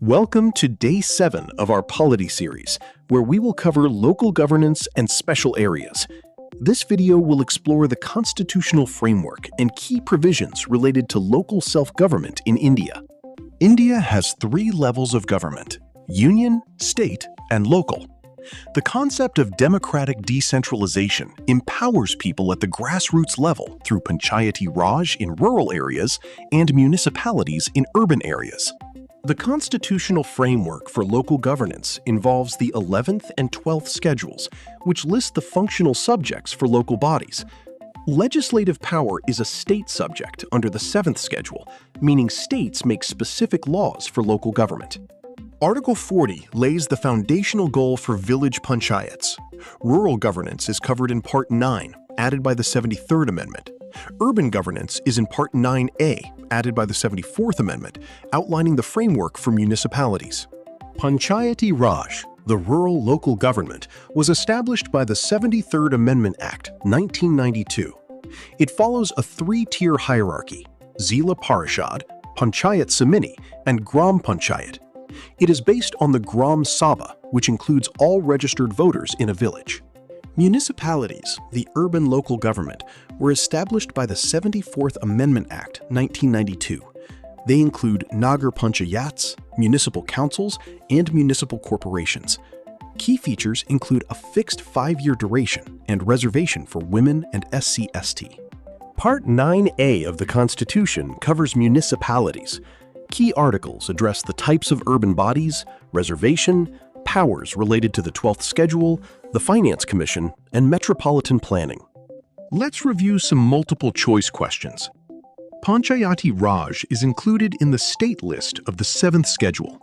Welcome to Day 7 of our Polity series, where we will cover local governance and special areas. This video will explore the constitutional framework and key provisions related to local self-government in India. India has 3 levels of government: union, state, and local. The concept of democratic decentralization empowers people at the grassroots level through Panchayati Raj in rural areas and municipalities in urban areas. The constitutional framework for local governance involves the 11th and 12th schedules, which list the functional subjects for local bodies. Legislative power is a state subject under the 7th schedule, meaning states make specific laws for local government. Article 40 lays the foundational goal for village panchayats. Rural governance is covered in Part 9, added by the 73rd Amendment. Urban governance is in Part 9A, added by the 74th Amendment, outlining the framework for municipalities. Panchayati Raj, the rural local government, was established by the 73rd Amendment Act, 1992. It follows a 3-tier hierarchy: Zila Parishad, Panchayat Samiti, and Gram Panchayat. It is based on the Gram Sabha, which includes all registered voters in a village. Municipalities, the urban local government, were established by the 74th Amendment Act, 1992. They include Nagar Panchayats, municipal councils, and municipal corporations. Key features include a fixed 5-year duration and reservation for women and SC/ST. Part 9A of the Constitution covers municipalities. Key articles address the types of urban bodies, reservation, powers related to the 12th schedule, the Finance Commission, and metropolitan planning. Let's review some multiple-choice questions. Panchayati Raj is included in the state list of the 7th schedule.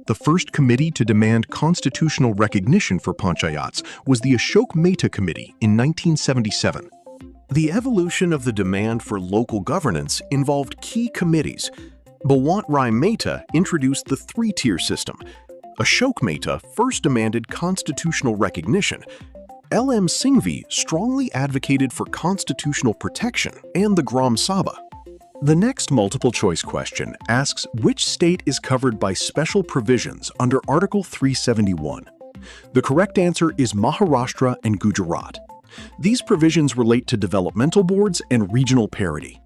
The first committee to demand constitutional recognition for panchayats was the Ashok Mehta Committee in 1977. The evolution of the demand for local governance involved key committees. Bhawant Rai Mehta introduced the 3-tier system. Ashok Mehta first demanded constitutional recognition. L.M. Singhvi strongly advocated for constitutional protection and the Gram Sabha. The next multiple-choice question asks which state is covered by special provisions under Article 371. The correct answer is Maharashtra and Gujarat. These provisions relate to developmental boards and regional parity.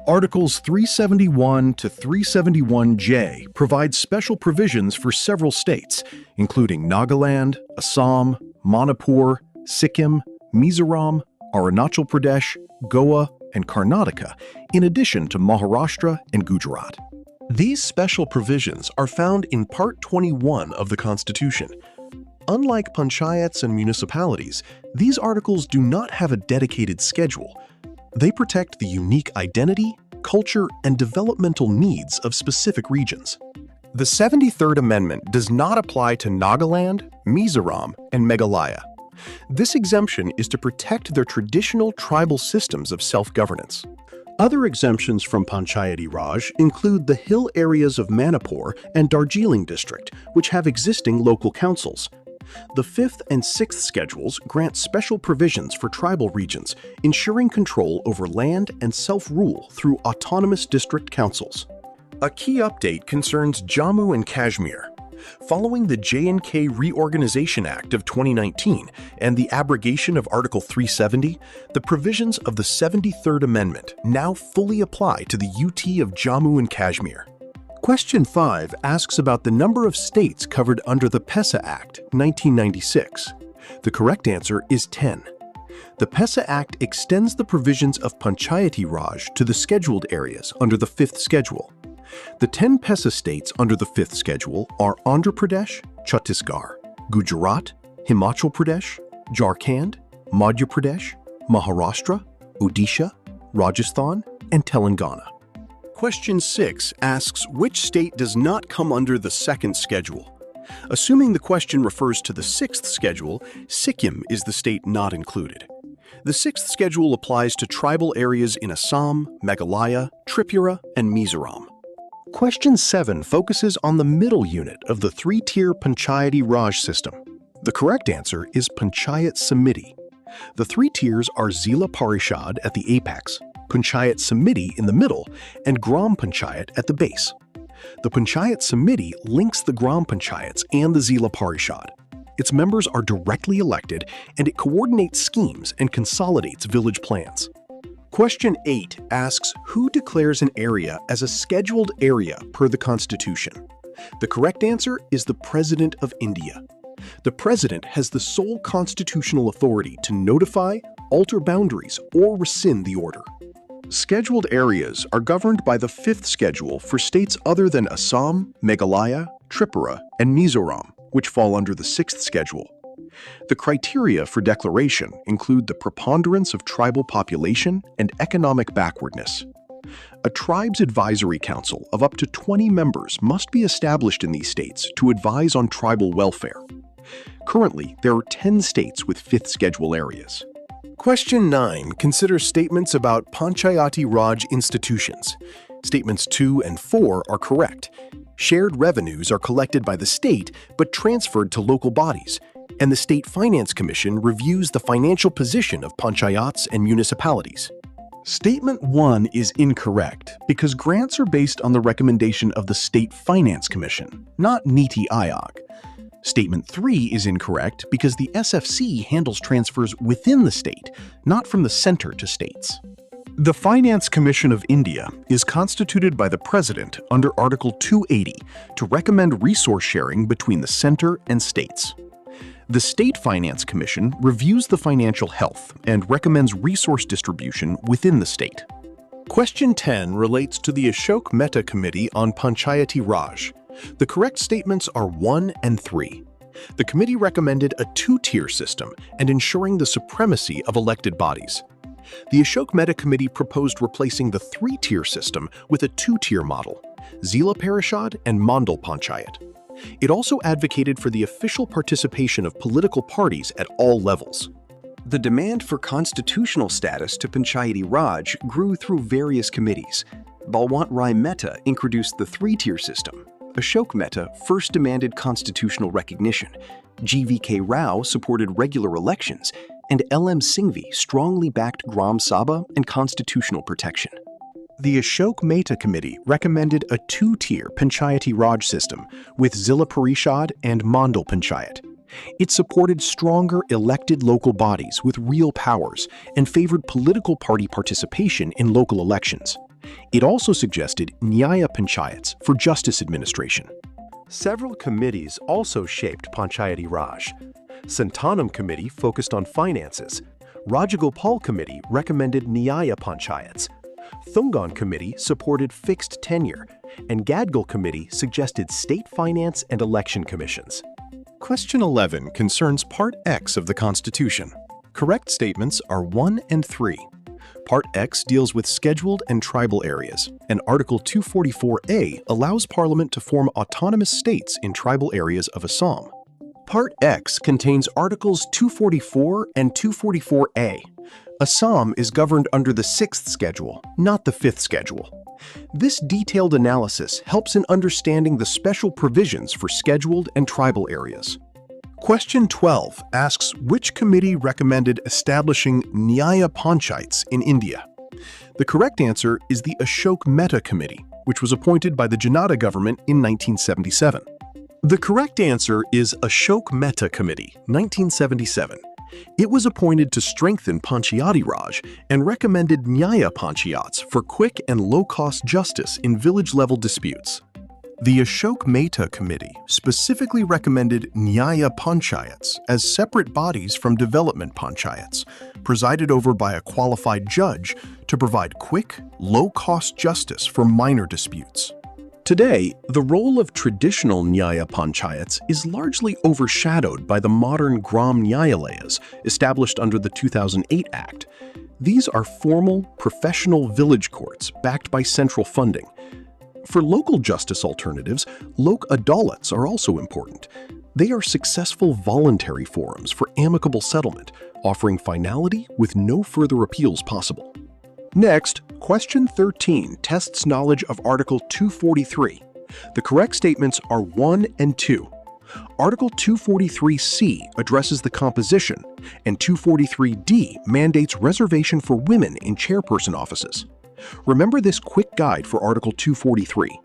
Articles 371 to 371J provide special provisions for several states, including Nagaland, Assam, Manipur, Sikkim, Mizoram, Arunachal Pradesh, Goa, and Karnataka, in addition to Maharashtra and Gujarat. These special provisions are found in Part 21 of the Constitution. Unlike panchayats and municipalities, these articles do not have a dedicated schedule. They protect the unique identity, culture, and developmental needs of specific regions. The 73rd Amendment does not apply to Nagaland, Mizoram, and Meghalaya. This exemption is to protect their traditional tribal systems of self-governance. Other exemptions from Panchayati Raj include the hill areas of Manipur and Darjeeling district, which have existing local councils. The 5th and 6th schedules grant special provisions for tribal regions, ensuring control over land and self-rule through autonomous district councils. A key update concerns Jammu and Kashmir. Following the J&K Reorganization Act of 2019 and the abrogation of Article 370, the provisions of the 73rd Amendment now fully apply to the UT of Jammu and Kashmir. Question 5 asks about the number of states covered under the PESA Act, 1996. The correct answer is 10. The PESA Act extends the provisions of Panchayati Raj to the scheduled areas under the 5th schedule. The 10 PESA states under the 5th schedule are Andhra Pradesh, Chhattisgarh, Gujarat, Himachal Pradesh, Jharkhand, Madhya Pradesh, Maharashtra, Odisha, Rajasthan, and Telangana. Question 6 asks which state does not come under the 2nd schedule. Assuming the question refers to the 6th schedule, Sikkim is the state not included. The 6th schedule applies to tribal areas in Assam, Meghalaya, Tripura, and Mizoram. Question 7 focuses on the middle unit of the 3-tier Panchayati Raj system. The correct answer is Panchayat Samiti. The 3 tiers are Zila Parishad at the apex, Panchayat Samiti in the middle, and Gram Panchayat at the base. The Panchayat Samiti links the Gram Panchayats and the Zila Parishad. Its members are directly elected, and it coordinates schemes and consolidates village plans. Question 8 asks who declares an area as a scheduled area per the Constitution. The correct answer is the President of India. The President has the sole constitutional authority to notify, alter boundaries, or rescind the order. Scheduled areas are governed by the 5th schedule for states other than Assam, Meghalaya, Tripura, and Mizoram, which fall under the 6th schedule. The criteria for declaration include the preponderance of tribal population and economic backwardness. A tribe's advisory council of up to 20 members must be established in these states to advise on tribal welfare. Currently, there are 10 states with 5th schedule areas. Question 9 considers statements about Panchayati Raj institutions. Statements 2 and 4 are correct. Shared revenues are collected by the state but transferred to local bodies, and the State Finance Commission reviews the financial position of panchayats and municipalities. Statement 1 is incorrect because grants are based on the recommendation of the State Finance Commission, not Niti Aayog. Statement 3 is incorrect because the SFC handles transfers within the state, not from the center to states. The Finance Commission of India is constituted by the President under Article 280 to recommend resource sharing between the center and states. The State Finance Commission reviews the financial health and recommends resource distribution within the state. Question 10 relates to the Ashok Mehta Committee on Panchayati Raj. The correct statements are 1 and 3. The committee recommended a 2-tier system and ensuring the supremacy of elected bodies. The Ashok Mehta Committee proposed replacing the 3-tier system with a 2-tier model, Zila Parishad and Mandal Panchayat. It also advocated for the official participation of political parties at all levels. The demand for constitutional status to Panchayati Raj grew through various committees. Balwant Rai Mehta introduced the 3-tier system. Ashok Mehta first demanded constitutional recognition. G.V.K. Rao supported regular elections, and L.M. Singhvi strongly backed Gram Sabha and constitutional protection. The Ashok Mehta Committee recommended a 2-tier Panchayati Raj system with Zila Parishad and Mandal Panchayat. It supported stronger elected local bodies with real powers and favored political party participation in local elections. It also suggested Nyaya Panchayats for justice administration. Several committees also shaped Panchayati Raj. Santanam Committee focused on finances. Rajagopal Committee recommended Nyaya Panchayats. Thungan Committee supported fixed tenure, and Gadgil Committee suggested state finance and election commissions. Question 11 concerns Part X of the Constitution. Correct statements are 1 and 3. Part X deals with scheduled and tribal areas, and Article 244A allows Parliament to form autonomous states in tribal areas of Assam. Part X contains Articles 244 and 244A. Assam is governed under the 6th schedule, not the 5th schedule. This detailed analysis helps in understanding the special provisions for scheduled and tribal areas. Question 12 asks which committee recommended establishing Nyaya Panchayats in India. The correct answer is the Ashok Mehta Committee, which was appointed by the Janata government in 1977. The correct answer is Ashok Mehta Committee, 1977. It was appointed to strengthen Panchayati Raj and recommended Nyaya Panchayats for quick and low-cost justice in village-level disputes. The Ashok Mehta Committee specifically recommended Nyaya Panchayats as separate bodies from development panchayats, presided over by a qualified judge to provide quick, low-cost justice for minor disputes. Today, the role of traditional Nyaya Panchayats is largely overshadowed by the modern Gram Nyayalayas established under the 2008 Act. These are formal, professional village courts backed by central funding. For local justice alternatives, Lok Adalats are also important. They are successful voluntary forums for amicable settlement, offering finality with no further appeals possible. Next, question 13 tests knowledge of Article 243. The correct statements are 1 and 2. Article 243C addresses the composition, and 243D mandates reservation for women in chairperson offices. Remember this quick guide for Article 243.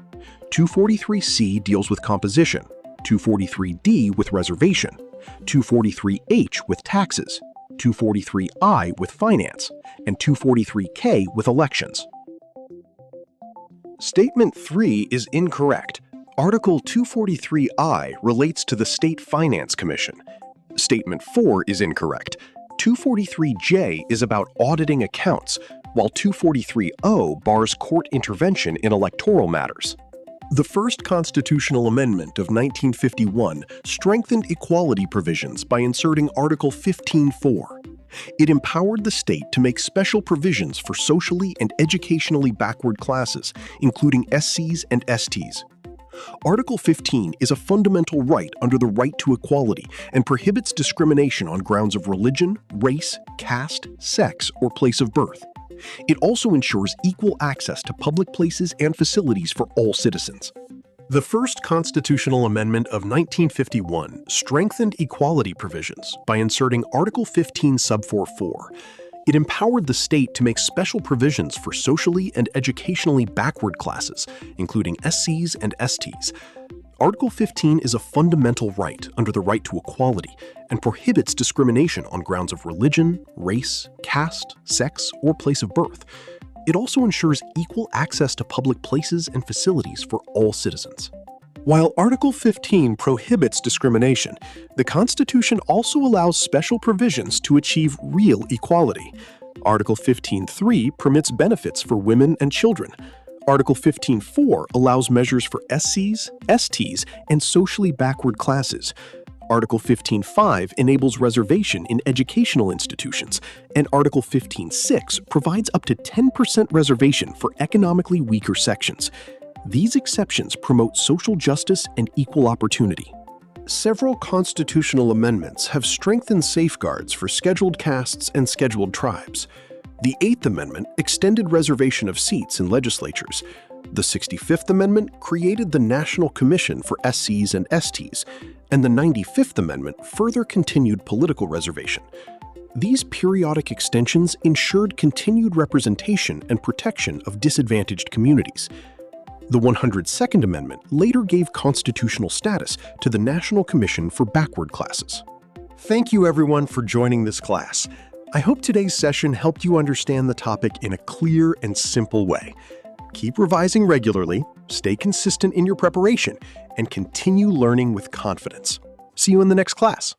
243C deals with composition, 243D with reservation, 243H with taxes, 243I with finance, and 243K with elections. Statement 3 is incorrect. Article 243I relates to the State Finance Commission. Statement 4 is incorrect. 243J is about auditing accounts, while 243O bars court intervention in electoral matters. The first constitutional amendment of 1951 strengthened equality provisions by inserting Article 15(4). It empowered the state to make special provisions for socially and educationally backward classes, including SCs and STs. Article 15 is a fundamental right under the right to equality and prohibits discrimination on grounds of religion, race, caste, sex, or place of birth. It also ensures equal access to public places and facilities for all citizens. The first constitutional amendment of 1951 strengthened equality provisions by inserting Article 15 sub 4(4). It empowered the state to make special provisions for socially and educationally backward classes, including SCs and STs. Article 15 is a fundamental right under the right to equality and prohibits discrimination on grounds of religion, race, caste, sex, or place of birth. It also ensures equal access to public places and facilities for all citizens. While Article 15 prohibits discrimination, the Constitution also allows special provisions to achieve real equality. Article 15(3) permits benefits for women and children. Article 15(4) allows measures for SCs, STs, and socially backward classes. Article 15(5) enables reservation in educational institutions, and Article 15(6) provides up to 10% reservation for economically weaker sections. These exceptions promote social justice and equal opportunity. Several constitutional amendments have strengthened safeguards for scheduled castes and scheduled tribes. The 8th Amendment extended reservation of seats in legislatures. The 65th Amendment created the National Commission for SCs and STs, and the 95th Amendment further continued political reservation. These periodic extensions ensured continued representation and protection of disadvantaged communities. The 102nd Amendment later gave constitutional status to the National Commission for Backward Classes. Thank you everyone for joining this class. I hope today's session helped you understand the topic in a clear and simple way. Keep revising regularly, stay consistent in your preparation, and continue learning with confidence. See you in the next class.